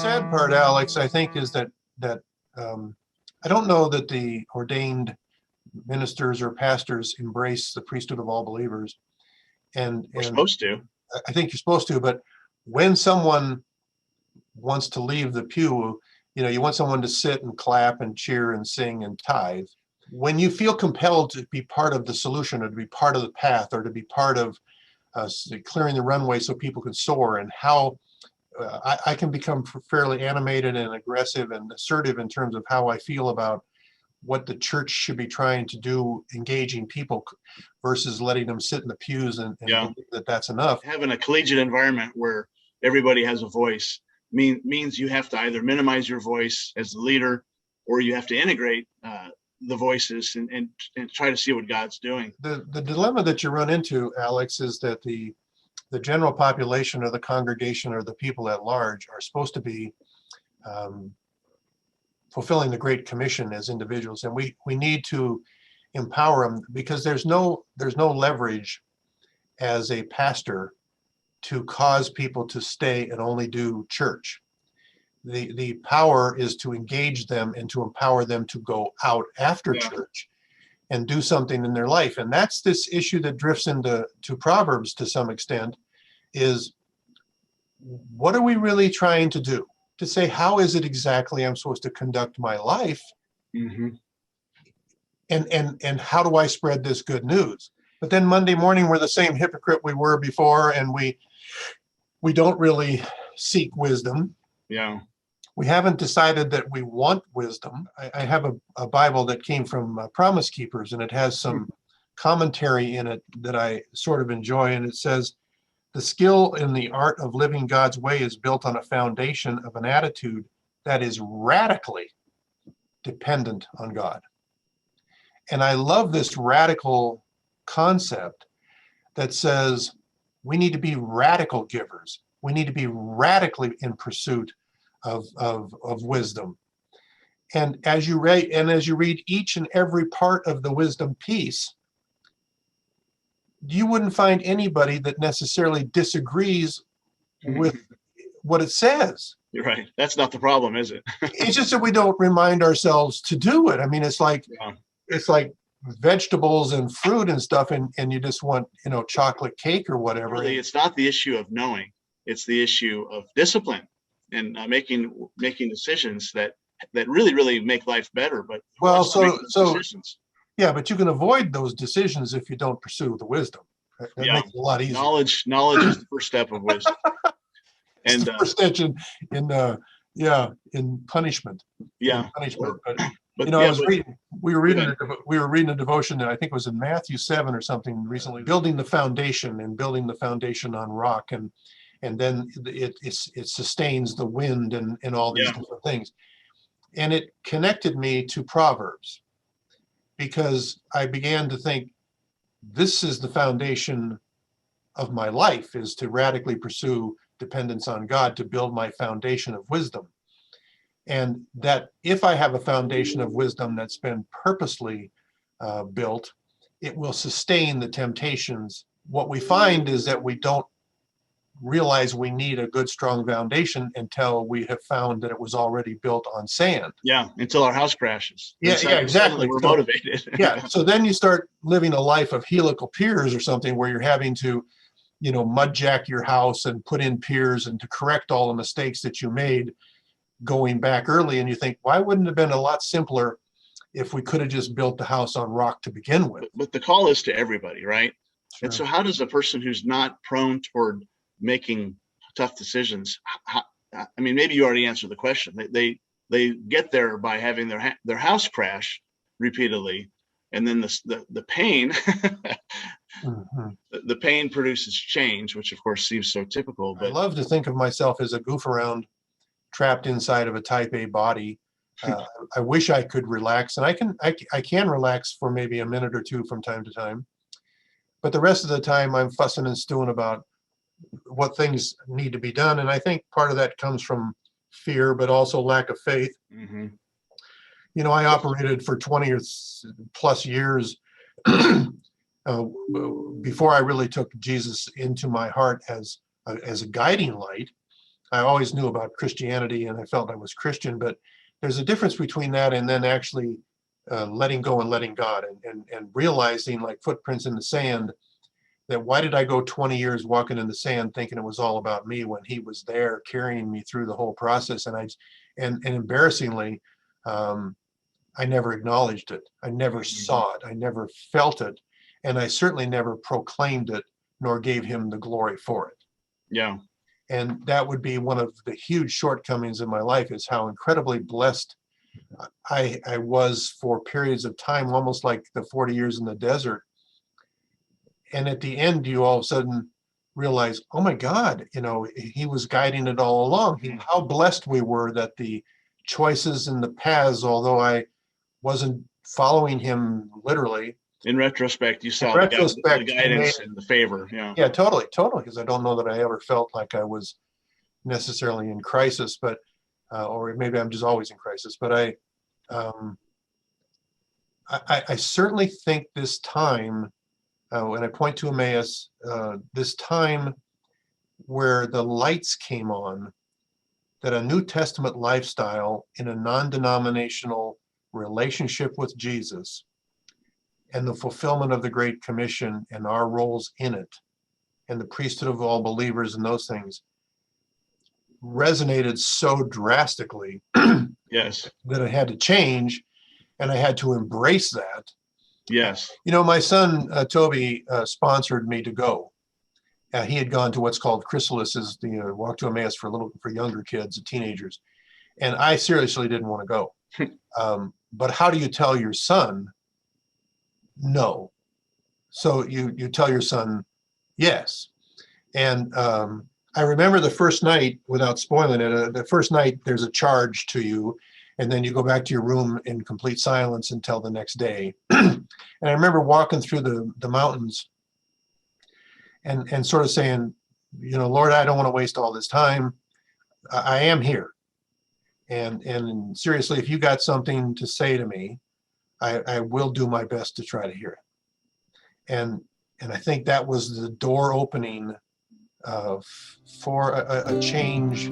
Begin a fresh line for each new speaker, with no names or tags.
sad part, Alex, I think, is that I don't know that the ordained ministers or pastors embrace the priesthood of all believers,
We're
and
supposed to.
I think you're supposed to. But when someone wants to leave the pew, you want someone to sit and clap and cheer and sing and tithe. When you feel compelled to be part of the solution or to be part of the path or to be part of clearing the runway so people can soar, and how I can become fairly animated and aggressive and assertive in terms of how I feel about what the church should be trying to do, engaging people versus letting them sit in the pews and
Yeah.
believe that that's enough.
Having a collegiate environment where everybody has a voice means you have to either minimize your voice as the leader, or you have to integrate the voices and try to see what God's doing.
The dilemma that you run into, Alex, is that the general population or the congregation or the people at large are supposed to be fulfilling the Great Commission as individuals, and we need to empower them, because there's no leverage as a pastor to cause people to stay and only do church. The power is to engage them and to empower them to go out after church and do something in their life. And that's this issue that drifts into Proverbs to some extent, is what are we really trying to do? To say, how is it exactly I'm supposed to conduct my life?
Mm-hmm.
And how do I spread this good news? But then Monday morning, we're the same hypocrite we were before, and we don't really seek wisdom.
Yeah.
We haven't decided that we want wisdom. I have a Bible that came from Promise Keepers, and it has some commentary in it that I sort of enjoy. And it says, the skill in the art of living God's way is built on a foundation of an attitude that is radically dependent on God. And I love this radical concept that says we need to be radical givers. We need to be radically in pursuit of wisdom. And as you read each and every part of the wisdom piece, you wouldn't find anybody that necessarily disagrees with what it says.
You're right. That's not the problem, is it?
It's just that we don't remind ourselves to do it. I mean, it's like vegetables and fruit and stuff, and you just want, chocolate cake or whatever.
Really, it's not the issue of knowing. It's the issue of discipline and making decisions that really, really make life better. But decisions?
Yeah, but you can avoid those decisions if you don't pursue the wisdom. That makes it a lot easier.
Knowledge is the first step of wisdom.
And the first step in punishment.
Yeah.
In punishment. We were reading a devotion that I think was in Matthew 7 or something recently, building the foundation on rock, and then it sustains the wind and all these different things. And it connected me to Proverbs, because I began to think, this is the foundation of my life, is to radically pursue dependence on God to build my foundation of wisdom. And that if I have a foundation of wisdom that's been purposely built, it will sustain the temptations. What we find is that we don't realize we need a good, strong foundation until we have found that it was already built on sand.
Yeah, until our house crashes.
Yeah, exactly.
We're motivated.
So then you start living a life of helical piers or something, where you're having to, mud jack your house and put in piers and to correct all the mistakes that you made going back early. And you think, why wouldn't it have been a lot simpler if we could have just built the house on rock to begin with?
But the call is to everybody, right?
Sure.
And so how does a person who's not prone toward making tough decisions, maybe you already answered the question. They get there by having their house crash repeatedly, and then the pain the pain produces change, which of course seems so typical. But
I love to think of myself as a goof around trapped inside of a type A body. I wish I could relax, and I can relax for maybe a minute or two from time to time, but the rest of the time I'm fussing and stewing about what things need to be done. And I think part of that comes from fear, but also lack of faith.
Mm-hmm.
I operated for 20 or plus years before I really took Jesus into my heart as a guiding light. I always knew about Christianity and I felt I was Christian, but there's a difference between that and then actually letting go and letting God, and realizing, like footprints in the sand, that why did I go 20 years walking in the sand thinking it was all about me when he was there carrying me through the whole process. And embarrassingly, I never acknowledged it. I never saw it. I never felt it. And I certainly never proclaimed it nor gave him the glory for it.
Yeah.
And that would be one of the huge shortcomings in my life, is how incredibly blessed I was for periods of time, almost like the 40 years in the desert. And at the end, you all of a sudden realize, oh my God, he was guiding it all along. How blessed we were that the choices and the paths, although I wasn't following him literally.
In retrospect, you saw the guidance and the favor. Yeah.
Yeah, totally. Because I don't know that I ever felt like I was necessarily in crisis, but or maybe I'm just always in crisis. But I certainly think this time, when I point to Emmaus, this time where the lights came on, that a New Testament lifestyle in a non-denominational relationship with Jesus and the fulfillment of the Great Commission and our roles in it, and the priesthood of all believers and those things, resonated so drastically
yes,
that I had to change, and I had to embrace that.
Yes.
My son, Toby, sponsored me to go. He had gone to what's called Chrysalis's, the Walk to Emmaus for younger kids, teenagers. And I seriously didn't want to go. But how do you tell your son no? So you tell your son yes. And I remember the first night, without spoiling it, the first night there's a charge to you, and then you go back to your room in complete silence until the next day. And I remember walking through the mountains and sort of saying, Lord, I don't want to waste all this time. I am here. And seriously, if you got something to say to me, I will do my best to try to hear it. And I think that was the door opening for a change